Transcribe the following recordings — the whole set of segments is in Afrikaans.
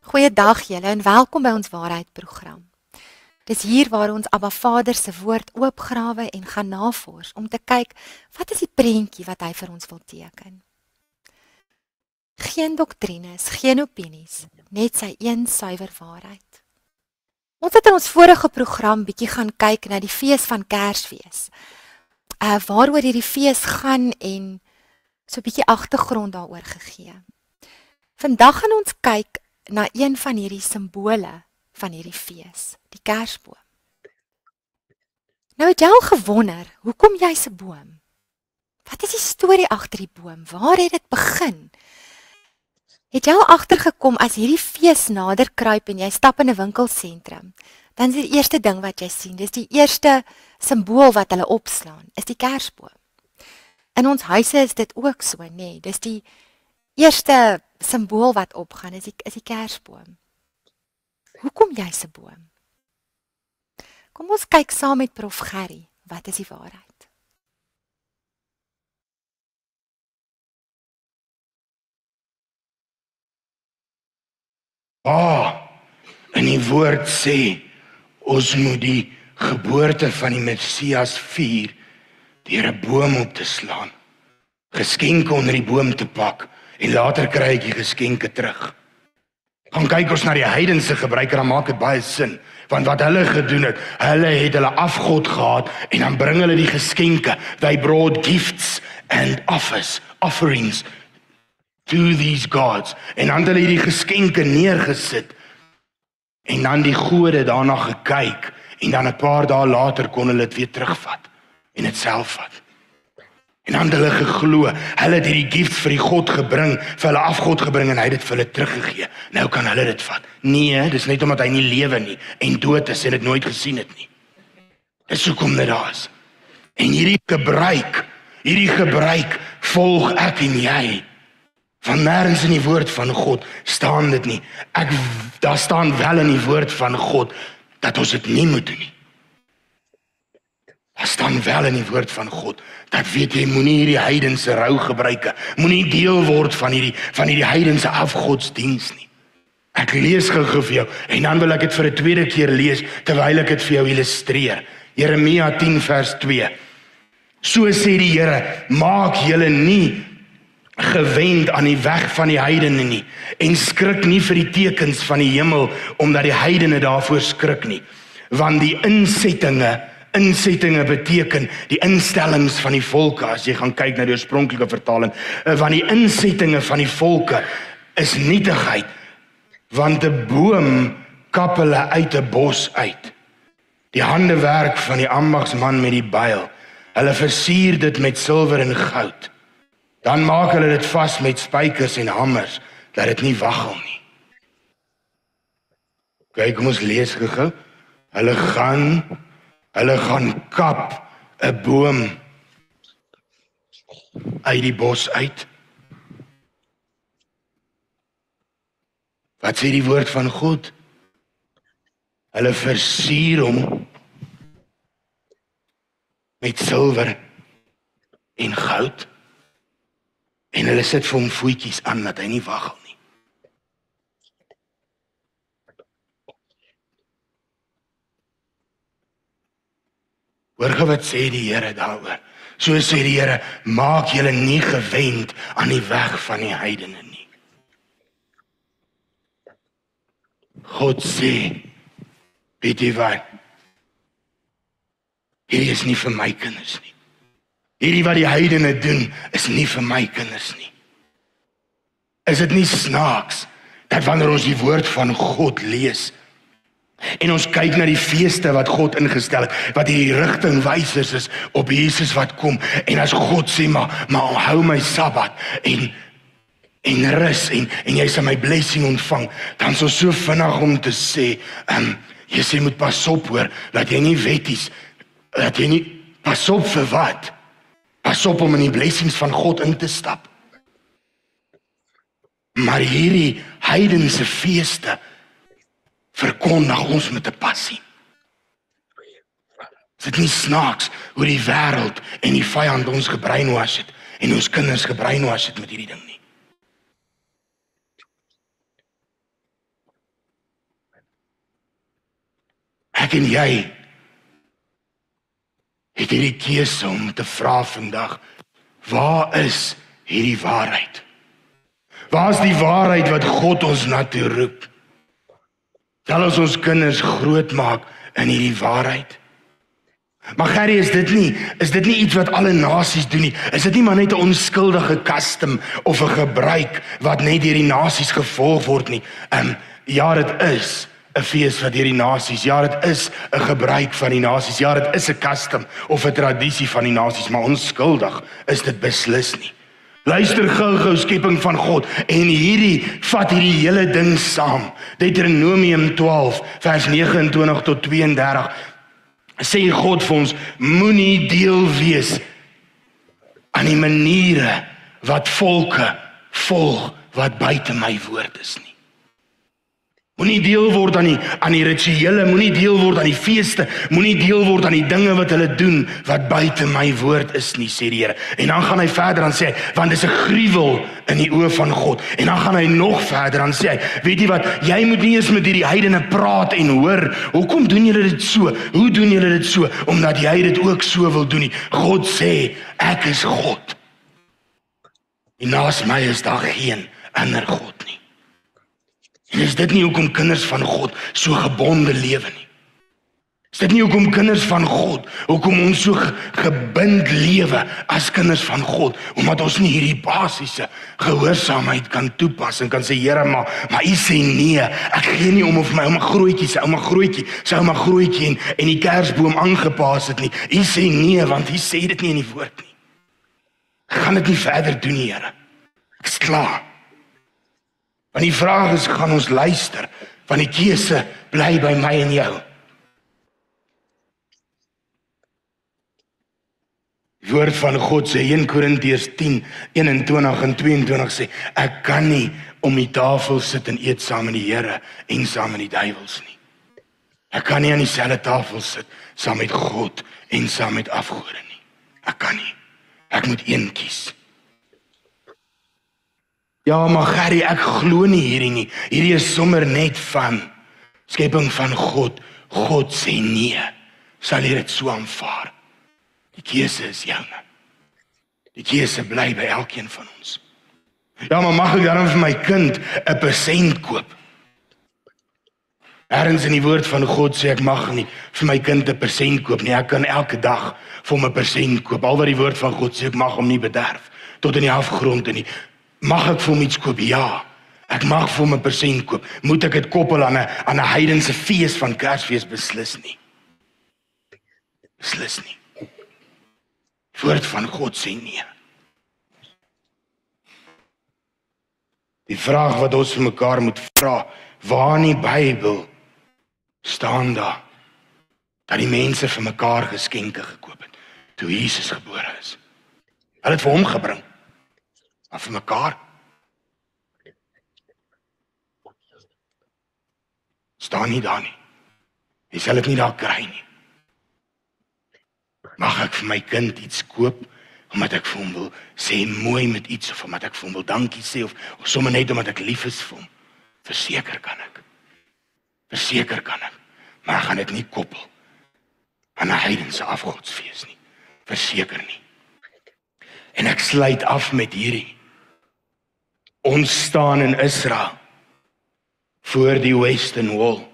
Goeiedag julle en welkom by ons waarheidprogram. Dis hier waar ons Abba Vader se woord oopgrawe en gaan navors om te kyk wat is die prentjie wat hy vir ons wil teken. Geen doktrines, geen opinies, net sy een suiwer waarheid. Ons het in ons vorige program bietjie gaan kyk na die fees van Kersfees. Waaroor hierdie fees gaan en so 'n bietjie agtergrond daaroor gegee. Vandag gaan ons kyk na een van hierdie simbole van hierdie fees, die Kersboom. Nou het jy al gewonder, hoekom jy's 'n boom? Wat is die storie agter die boom? Waar het dit begin? Het jy al agtergekom as hierdie fees nader kruip en jy stap in 'n winkelsentrum, dan is die eerste ding wat jy sien, dis die eerste simbool wat hulle opslaan, is die Kersboom. In ons huise is dit ook so, nee, dis die eerste simbool wat opgaan, is die Kersboom. Hoekom jy's 'n boom? Kom ons kyk saam met Prof Gerry, wat is die waarheid? In die woord sê, ons moet die geboorte van die Messias vier deur 'n boom op te slaan, geskenke onder die boom te pak en later kry ek die geskenke terug. Gaan kyk ons na die heidense gebruik en dan maak dit baie sin, want wat hulle gedoen het, hulle het hulle afgod gehad en dan bring hulle die geskenke. They brought gifts and offerings to these gods. En dan het hulle die geskenke neergesit en dan die gode daarna gekyk en dan 'n paar dae later kon hulle dit weer terugvat en dit self vat. En dan het hulle geglo, hulle het hierdie gifts vir die God gebring, vir hulle afgod gebring en hy het dit vir hulle teruggegee. Nou kan hulle dit vat. Nee, dis net omdat hy nie lewe nie en dood is en dit nooit gesien het nie. Dis hoekom dit daar is. En hierdie gebruik volg ek en jy. Van nêrens in die woord van God staan dit nie. Daar staan wel in die woord van God dat ons dit nie moet doen nie. Daar staan wel in die woord van God dat weet jy, moenie hierdie heidense rou gebruike, moenie deel word van hierdie heidense afgodsdiens nie. Ek lees gou vir jou en dan wil ek dit vir 'n tweede keer lees terwyl ek dit vir jou illustreer. Jeremia 10 vers 2. So sê die Here, maak julle nie gewend aan die weg van die heidene nie en skrik nie vir die tekens van die hemel omdat die heidene daarvoor skrik nie, want die insettinge beteken die instellings van die volke, as jy gaan kyk na die oorspronklike vertaling, want die insettinge van die volke is nietigheid, want 'n boom kap hulle uit 'n bos uit. Die handewerk van die ambagsman met die byl, hulle versier dit met silwer en goud. Dan maak hulle dit vas met spykers en hamers, dat dit nie waggel nie. Kyk, kom ons lees gou. Hulle gaan kap 'n boom uit die bos uit. Wat sê die woord van God? Hulle versier hom met silwer en goud. En hulle sit vir hom voetjies aan dat hy nie waggel nie. Hoor wat sê die Here daaroor? So sê die Here, maak julle nie gewend aan die weg van die heidene nie. God sê, weet jy wat? Hierdie is nie vir my kinders nie. Hierdie wat die heidene doen, is nie vir my kinders nie. Is dit nie snaaks, dat wanneer ons die woord van God lees, en ons kyk na die feeste wat God ingestel het, wat hierdie rigtingwysers is op Jesus wat kom, en as God sê, maar hou my Sabbat, en rus, en jy sal my blessing ontvang, dan is ons so vinnig om te sê, jy sê moet pas op hoor, dat jy nie wetties, pas op vir wat? Pas op om in die blessings van God in te stap. Maar hierdie heidense feeste verkondig ons met 'n passie. Is dit nie snaaks hoe die wêreld en die vyand ons gebrainwash het en ons kinders gebrainwash het met hierdie ding nie? ek en jy het hierdie keuse om te vra vandag, waar is hierdie waarheid? Waar is die waarheid wat God ons na toe roep? Sal ons kinders grootmaak in hierdie waarheid? Maar Gerrie, is dit nie iets wat alle nasies doen nie? Is dit nie maar net 'n onskuldige custom of 'n gebruik wat net deur die nasies gevolg word nie? Ja, dit is 'n fees wat deur die nasies, ja, dit is 'n gebruik van die nasies, ja, dit is 'n custom of 'n tradisie van die nasies, maar onskuldig is dit beslis nie. Luister gou skepping van God en vat hierdie hele ding saam. Deuteronomium 12 vers 29 tot 32 sê God vir ons, moenie deel wees aan die maniere wat volke volg wat buite my woord is nie. Moenie deel word aan die rituele, moenie deel word aan die feeste, moenie deel word aan die dinge wat hulle doen wat buite my woord is nie, sê die Here. En dan gaan hy verder en sê, want dis 'n gruwel in die oë van God. En dan gaan hy nog verder en sê, weet jy wat, jy moet nie eens met hierdie heidene praat en hoor, hoekom doen julle dit so? Hoe doen julle dit so? Omdat jy dit ook so wil doen nie. God sê, ek is God. En naas my is daar geen ander God nie. En is dit nie hoekom kinders van God so gebonde lewe nie? Is dit nie hoekom kinders van God, hoekom ons so gebind lewe as kinders van God, omdat ons nie hierdie basiese gehoorsaamheid kan toepas en kan sê, Here, maar U sê nee, ek gee nie om of my ouma grootjie, sy ouma grootjie en die kersboom aangepas het nie. U sê nee, want U sê dit nie in die woord nie. Ek gaan dit nie verder doen nie, Here. Ek is klaar. Want die vraag is, gaan ons luister, want die keuse bly by my en jou. Die woord van God sê, 1 Korintiërs 10, 21 en 22 sê, ek kan nie om die tafel sit en eet saam met die Here en saam met die duiwels nie. Ek kan nie aan dieselfde tafel sit saam met God en saam met afgode nie. Ek kan nie. Ek moet een kies. Ja, maar Gerrie, ek glo nie hierdie nie. Hierdie is sommer net van skepping van God. God sê nee. Sal jy dit so aanvaar? Die keuse is joune. Die keuse bly by elkeen van ons. Ja, maar mag ek dan vir my kind 'n persent koop? Ergens in die woord van God sê ek mag nie vir my kind 'n persent koop nie. Ek kan elke dag vir hom 'n persent koop. Al wat die woord van God sê, ek mag hom nie bederf tot in die afgrond en nie. Mag ek vir hom iets koop? Ja. Ek mag vir hom 'n persent koop. Moet ek dit koppel aan 'n heidense fees van Kersfees? Beslis nie. Beslis nie. Die woord van God sê nee. Die vraag wat ons vir mekaar moet vra, waar in die Bybel staan daar dat die mense vir mekaar geskenke gekoop het toe Jesus gebore is? Hulle het vir hom gebring, maar vir mekaar staan nie daar nie. Jy sal dit nie daar kry nie. Mag ek vir my kind iets koop omdat ek vir hom wil sê mooi met iets, of omdat ek vir hom wil dankie sê, of sommer net omdat ek lief is vir hom? Verseker kan ek. Verseker kan ek. Maar ek gaan dit nie koppel aan 'n heidense afgodsfees nie. Verseker nie. En ek sluit af met hierdie. Ons staan in Israel voor die Western Wall,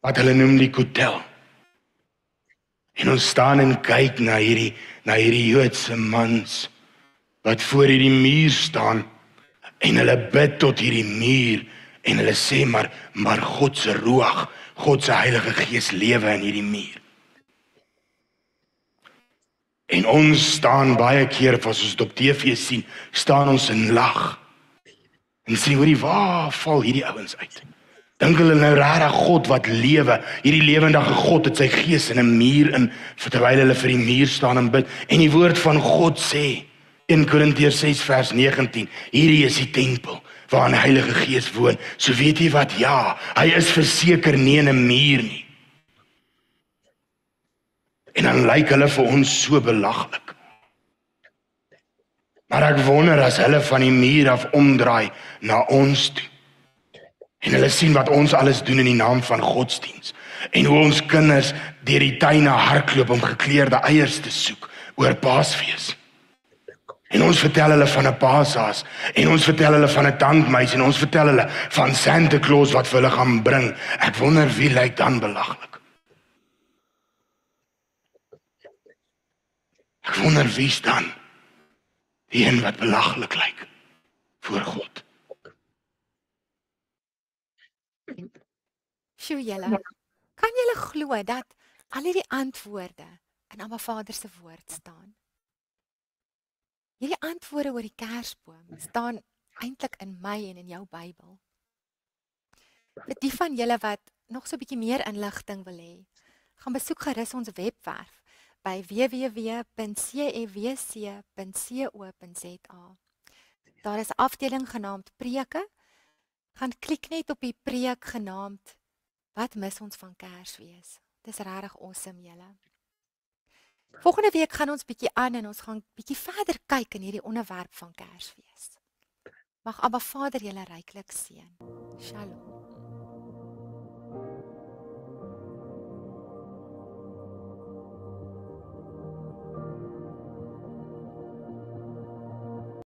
wat hulle noem die Kotel. En ons staan en kyk na hierdie Joodse mans wat voor hierdie muur staan en hulle bid tot hierdie muur en hulle sê maar God se Ruach, God se Heilige Gees lewe in hierdie muur. En ons staan baie keer, as ons dit op TV sien, staan ons en lag. En sê, hoorie, waar val hierdie ouens uit? Dink hulle nou regtig God wat lewe, hierdie lewendige God het sy gees in 'n muur in, terwyl hulle vir die muur staan en bid. En die woord van God sê, 1 Korintiërs 6 vers 19, hierdie is die tempel waar die Heilige Gees woon. So weet jy wat, ja, hy is verseker nie in 'n muur nie. En dan lyk hulle vir ons so belaglik. Maar ek wonder as hulle van die muur af omdraai na ons toe. En hulle sien wat ons alles doen in die naam van godsdiens. en hoe ons kinders deur die tuine hardloop om gekleurde eiers te soek oor Paasfees. En ons vertel hulle van 'n Paashaas, en ons vertel hulle van 'n tandmuis, en ons vertel hulle van Santa Claus wat vir hulle gaan bring. Ek wonder wie lyk dan belaglik. Ek wonder wie's dan die een wat belaglik lyk voor God. Sjoe julle, kan julle glo dat al hierdie antwoorde in Abba Vader se woord staan? Hierdie antwoorde oor die Kersboom staan eintlik in my en in jou Bybel. Vir die van julle wat nog so 'n bietjie meer inligting wil hê, gaan besoek gerus ons webwerf by www.cewc.co.za. Daar is 'n afdeling genaamd Preke. Gaan klik net op die preek genaamd Wat mis ons van Kersfees? Dis regtig awesome julle. Volgende week gaan ons bietjie aan en ons gaan bietjie verder kyk in hierdie onderwerp van Kersfees. Mag Abba Vader julle ryklik seën. Shalom.